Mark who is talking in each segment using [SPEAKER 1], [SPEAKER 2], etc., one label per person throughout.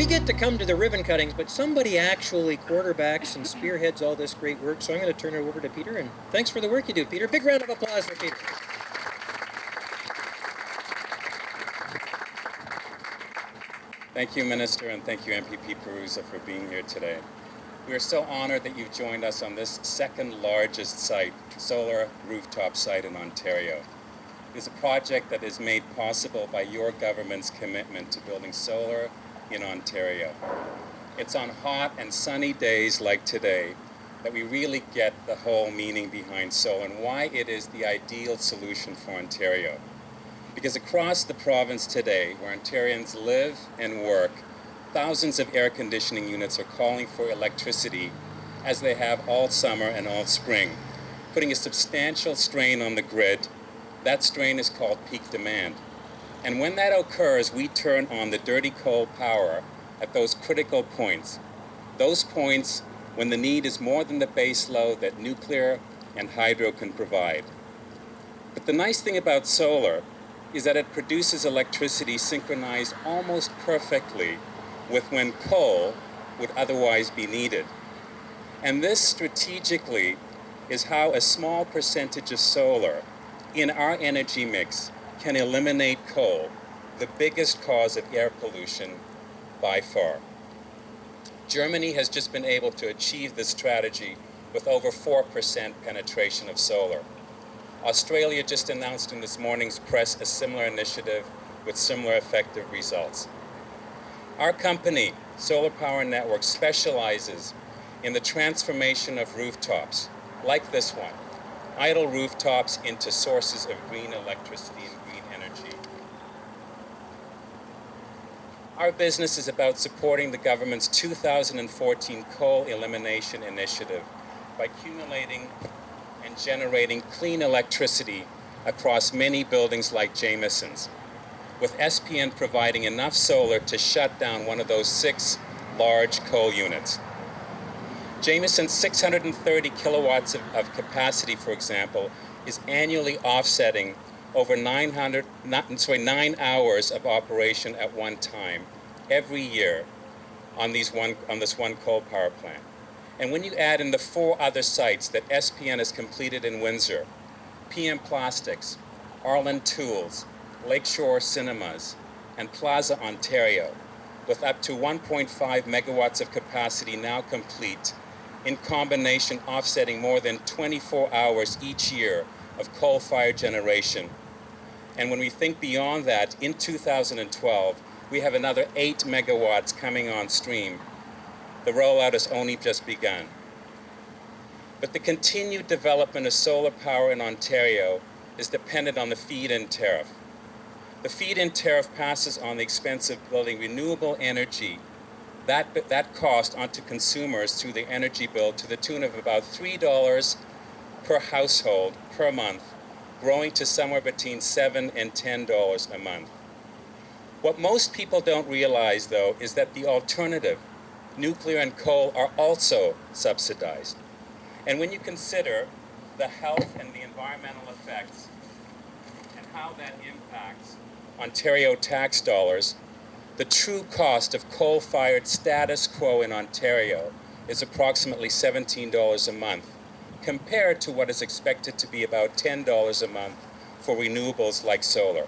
[SPEAKER 1] get to come to the ribbon cuttings, but somebody actually quarterbacks and spearheads all this great work. So I'm going to turn it over to Peter, and thanks for the work you do, Peter. Big round of applause for Peter.
[SPEAKER 2] Thank you, Minister, and thank you, MPP Perusa, for being here today. We are so honored that you've joined us on this second largest site, solar rooftop site in Ontario. It is a project that is made possible by your government's commitment to building solar in Ontario. It's on hot and sunny days like today that we really get the whole meaning behind solar and why it is the ideal solution for Ontario. Because across the province today, where Ontarians live and work, thousands of air conditioning units are calling for electricity as they have all summer and all spring, putting a substantial strain on the grid. That strain is called peak demand. And when that occurs, we turn on the dirty coal power at those critical points. Those points when the need is more than the base load that nuclear and hydro can provide. But the nice thing about solar is that it produces electricity synchronized almost perfectly with when coal would otherwise be needed. And this strategically is how a small percentage of solar in our energy mix can eliminate coal, the biggest cause of air pollution by far. Germany has just been able to achieve this strategy with over 4% penetration of solar. Australia just announced in this morning's press a similar initiative with similar effective results. Our company, Solar Power Network, specializes in the transformation of rooftops, like this one, idle rooftops into sources of green electricity and green energy. Our business is about supporting the government's 2014 coal elimination initiative by accumulating and generating clean electricity across many buildings like Jamieson's, with SPN providing enough solar to shut down one of those 6 large coal units. Jamieson's 630 kilowatts of capacity, for example, is annually offsetting over 9 hours of operation at one time every year on this one coal power plant. And when you add in the 4 other sites that SPN has completed in Windsor, PM Plastics, Arlen Tools, Lakeshore Cinemas, and Plaza Ontario, with up to 1.5 megawatts of capacity now complete, in combination offsetting more than 24 hours each year of coal-fired generation. And when we think beyond that, in 2012, we have another 8 megawatts coming on stream. The rollout has only just begun. But the continued development of solar power in Ontario is dependent on the feed-in tariff. The feed-in tariff passes on the expense of building renewable energy, that cost onto consumers through the energy bill to the tune of about $3 per household per month, growing to somewhere between $7 and $10 a month. What most people don't realize, though, is that the alternative, nuclear and coal, are also subsidized. And when you consider the health and the environmental effects and how that impacts Ontario tax dollars, the true cost of coal-fired status quo in Ontario is approximately $17 a month, compared to what is expected to be about $10 a month for renewables like solar.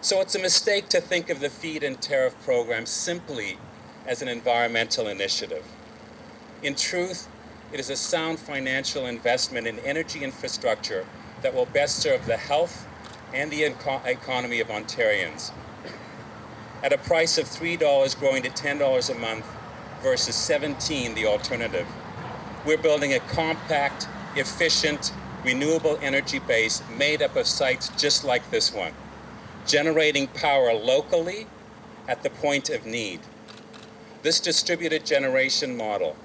[SPEAKER 2] So it's a mistake to think of the feed-in tariff program simply as an environmental initiative. In truth, it is a sound financial investment in energy infrastructure that will best serve the health and the economy of Ontarians. At a price of $3 growing to $10 a month versus $17, the alternative, we're building a compact, efficient, renewable energy base made up of sites just like this one, generating power locally at the point of need. This distributed generation model,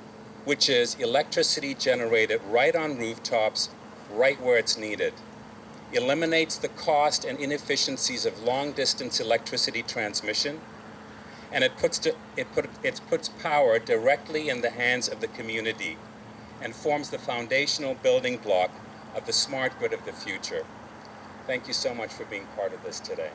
[SPEAKER 2] which is electricity generated right on rooftops, right where it's needed, eliminates the cost and inefficiencies of long-distance electricity transmission, and it puts power directly in the hands of the community and forms the foundational building block of the smart grid of the future. Thank you so much for being part of this today.